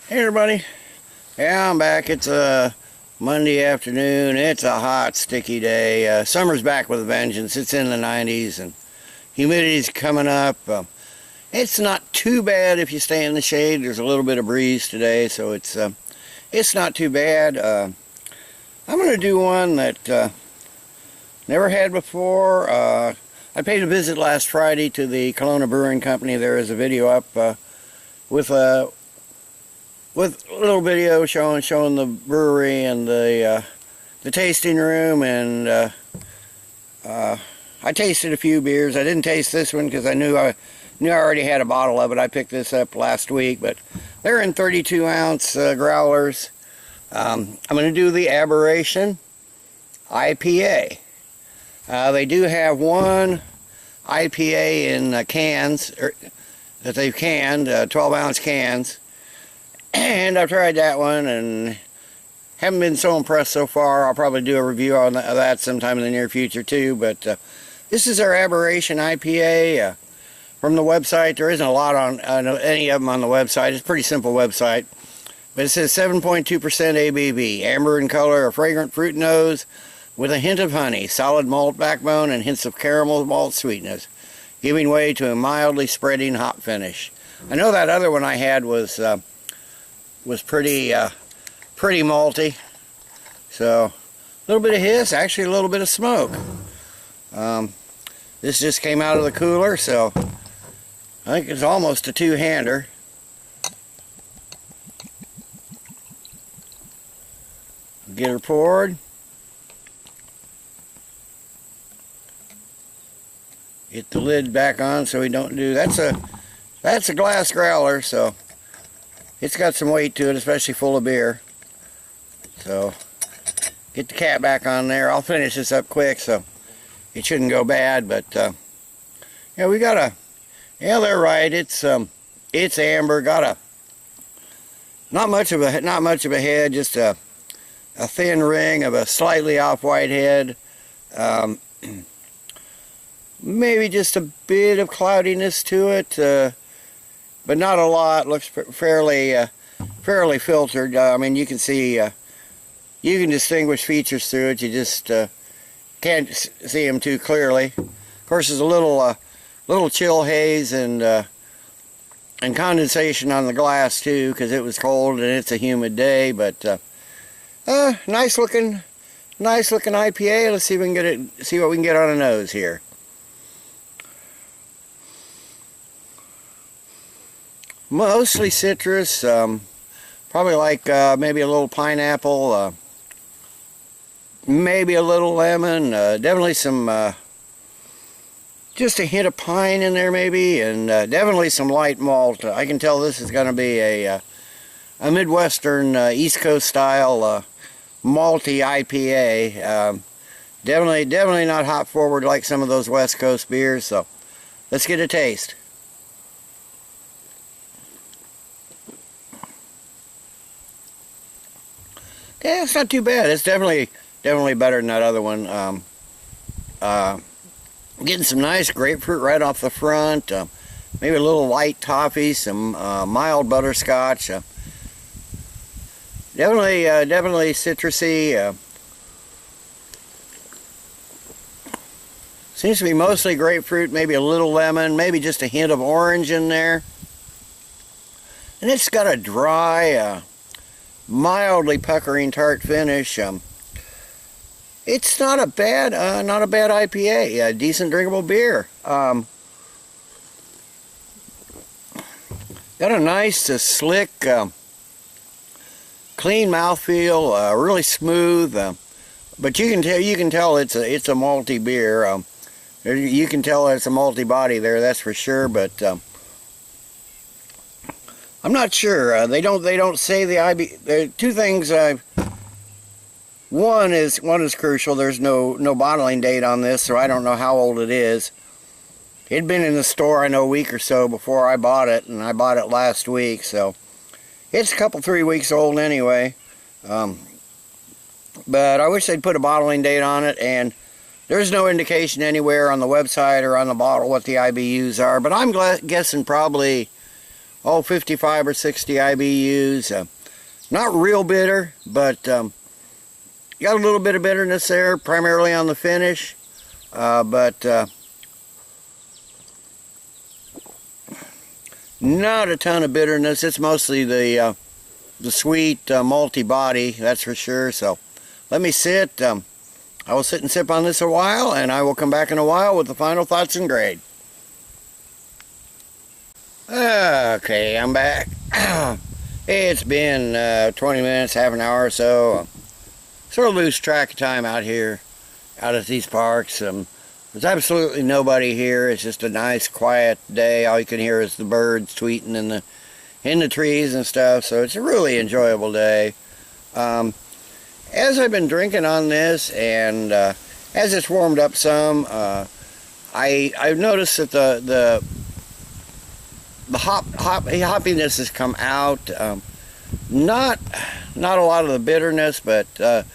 Hey everybody, yeah, I'm back. It's a Monday afternoon. It's a hot, sticky day. Summer's back with a vengeance. It's in the 90s and humidity's coming up. It's not too bad if you stay in the shade. There's a little bit of breeze today, so it's not too bad. I'm going to do one that never had before. I paid a visit last Friday to the Kalona Brewing Company. There is a video up with a little video showing the brewery and the tasting room, and I tasted a few beers. I didn't taste this one because I knew I already had a bottle of it. I picked this up last week, but they're in 32-ounce growlers. I'm going to do the Aberration IPA. They do have one IPA in cans that they've canned, 12-ounce cans. And I've tried that one and haven't been so impressed so far. I'll probably do a review on that sometime in the near future too. But this is our Aberration IPA from the website. There isn't a lot on any of them on the website. It's a pretty simple website. But it says 7.2% ABV, amber in color, a fragrant fruit nose with a hint of honey, solid malt backbone, and hints of caramel malt sweetness, giving way to a mildly spreading hop finish. I know that other one I had was pretty malty, so a little bit of hiss, actually a little bit of smoke. This just came out of the cooler, so I think it's almost a two-hander. Get her poured. Get the lid back on so we don't do that's a glass growler, so it's got some weight to it, especially full of beer. So, get the cap back on there. I'll finish this up quick, so it shouldn't go bad. But yeah, we got yeah, they're right. It's amber. Got a not much of a head, just a thin ring of a slightly off-white head. Maybe just a bit of cloudiness to it. But not a lot. Looks fairly filtered. I mean, you can see, you can distinguish features through it. You just can't see them too clearly. Of course, there's a little chill haze and condensation on the glass too, because it was cold and it's a humid day. But nice looking IPA. Let's see if we can see what we can get on a nose here. Mostly citrus, probably like maybe a little pineapple, maybe a little lemon, definitely some, just a hint of pine in there maybe, and definitely some light malt. I can tell this is going to be a Midwestern, East Coast style malty IPA. Definitely not hop forward like some of those West Coast beers, so let's get a taste. Yeah, it's not too bad. It's definitely better than that other one. Getting some nice grapefruit right off the front. Maybe a little light toffee, some mild butterscotch. Definitely citrusy. Seems to be mostly grapefruit, maybe a little lemon, maybe just a hint of orange in there. And it's got a dry, mildly puckering tart finish. It's not a bad IPA. Decent drinkable beer. Got a nice, slick, clean mouthfeel. Really smooth. But you can tell it's a malty beer. You can tell it's a malty body there. That's for sure. But I'm not sure. They don't say the IB. There are two things. One is crucial. There's no bottling date on this, so I don't know how old it is. It'd been in the store, I know, a week or so before I bought it, and I bought it last week, so it's a 3 weeks old anyway. But I wish they'd put a bottling date on it, and there's no indication anywhere on the website or on the bottle what the IBUs are. But I'm guessing probably 55 or 60 IBUs. Not real bitter, but got a little bit of bitterness there, primarily on the finish. But not a ton of bitterness. It's mostly the sweet malty body, that's for sure. So let me sit. I will sit and sip on this a while, and I will come back in a while with the final thoughts and grade. Okay, I'm back. It's been 20 minutes, half an hour or so. Sort of lose track of time out here, out at these parks. There's absolutely nobody here. It's just a nice, quiet day. All you can hear is the birds tweeting in the trees and stuff. So it's a really enjoyable day. As I've been drinking on this, and as it's warmed up some, I've noticed that the hoppiness has come out. Not a lot of the bitterness, but the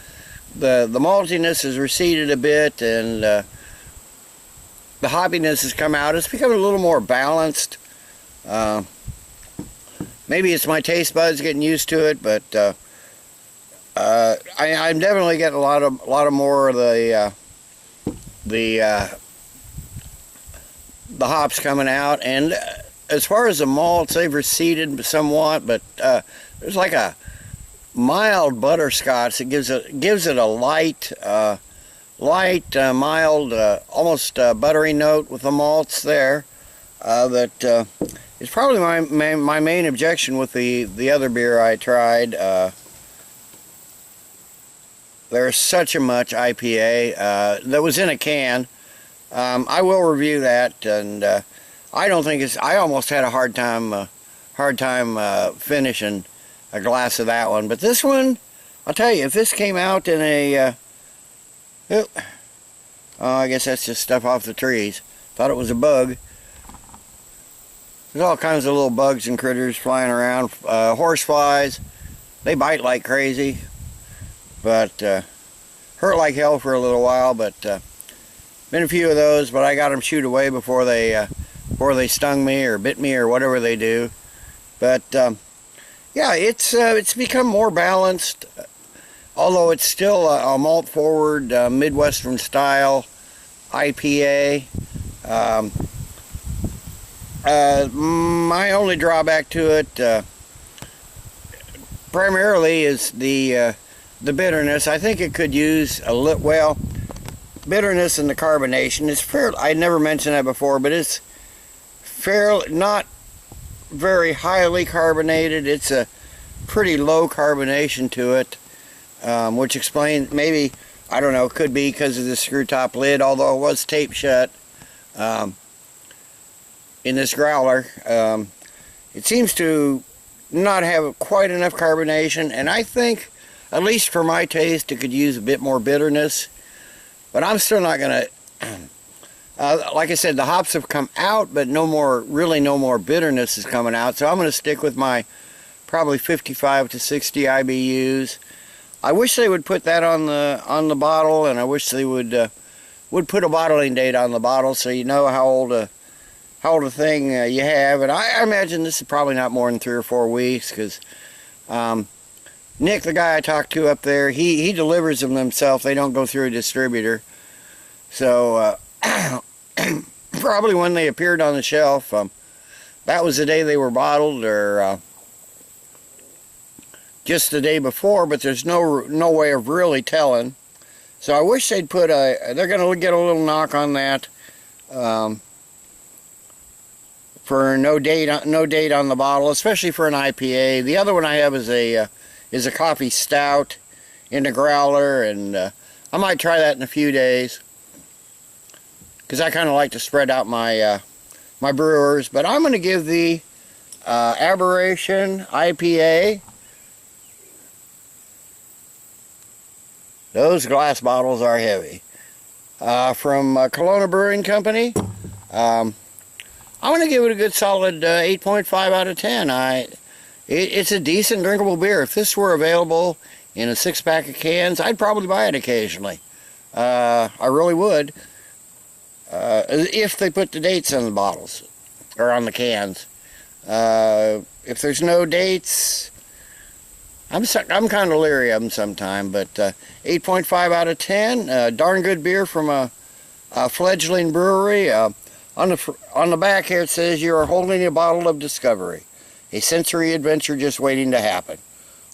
maltiness has receded a bit, and the hoppiness has come out. It's become a little more balanced. Maybe it's my taste buds getting used to it, but I'm definitely getting a lot of more of the hops coming out. And as far as the malts, they've receded somewhat, but there's like a mild butterscotch that gives it a light, mild, almost buttery note with the malts there. That is probably my main objection with the other beer I tried. There's such a much IPA that was in a can. I will review that, and I don't think it's. I almost had a hard time finishing a glass of that one. But this one, I'll tell you, if this came out in a, oh, I guess that's just stuff off the trees. Thought it was a bug. There's all kinds of little bugs and critters flying around. Horseflies, they bite like crazy, but hurt like hell for a little while. But been a few of those, but I got them shooed away before they stung me or bit me or whatever they do. But yeah, it's become more balanced, although it's still a malt forward Midwestern style IPA. My only drawback to it primarily is the bitterness. I think it could use a little, well, bitterness and the carbonation. It's fair. I never mentioned that before, but it's fairly not very highly carbonated. It's a pretty low carbonation to it, which explains, maybe, I don't know, could be because of the screw top lid, although it was taped shut. In this growler, it seems to not have quite enough carbonation, and I think, at least for my taste, it could use a bit more bitterness. But I'm still not gonna, like I said, the hops have come out, but really no more bitterness is coming out. So I'm gonna stick with my probably 55 to 60 IBUs. I wish they would put that on the bottle, and I wish they would put a bottling date on the bottle so you know how old a thing you have. And I imagine this is probably not more than 3 or 4 weeks, because Nick, the guy I talked to up there, he delivers them himself. They don't go through a distributor. So probably when they appeared on the shelf, that was the day they were bottled, or just the day before, but there's no way of really telling. So I wish they'd put they're going to get a little knock on that. For no date on the bottle, especially for an IPA. The other one I have is a coffee stout in a growler, and I might try that in a few days, because I kind of like to spread out my my brewers. But I'm going to give the Aberration IPA. Those glass bottles are heavy. From Kalona Brewing Company. I'm going to give it a good solid 8.5 out of 10. It's a decent drinkable beer. If this were available in a 6-pack of cans, I'd probably buy it occasionally. I really would. If they put the dates on the bottles, or on the cans. If there's no dates, I'm kind of leery of them sometime, but 8.5 out of 10. Darn good beer from a fledgling brewery. On the back here it says you are holding a bottle of discovery, a sensory adventure just waiting to happen.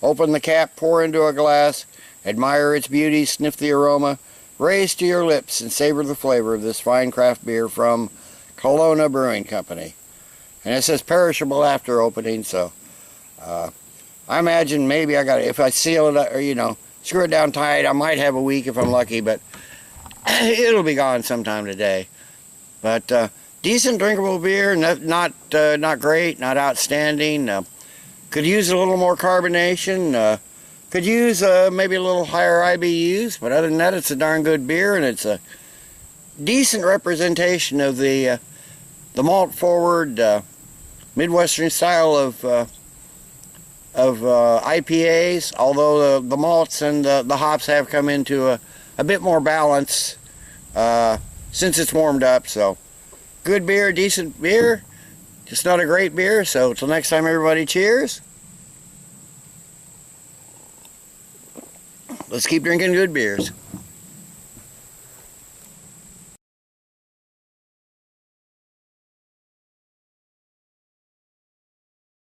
Open the cap, pour into a glass, admire its beauty, sniff the aroma, raise to your lips and savor the flavor of this fine craft beer from Kalona Brewing Company. And it says perishable after opening, so I imagine maybe if I seal it up, or screw it down tight, I might have a week if I'm lucky, but it'll be gone sometime today. But decent drinkable beer, not great, not outstanding. Could use a little more carbonation. Could use maybe a little higher IBUs, but other than that, it's a darn good beer, and it's a decent representation of the malt forward Midwestern style of IPAs. Although the malts and the hops have come into a bit more balance since it's warmed up. So good beer, decent beer, just not a great beer. So till next time, everybody, cheers. Let's keep drinking good beers.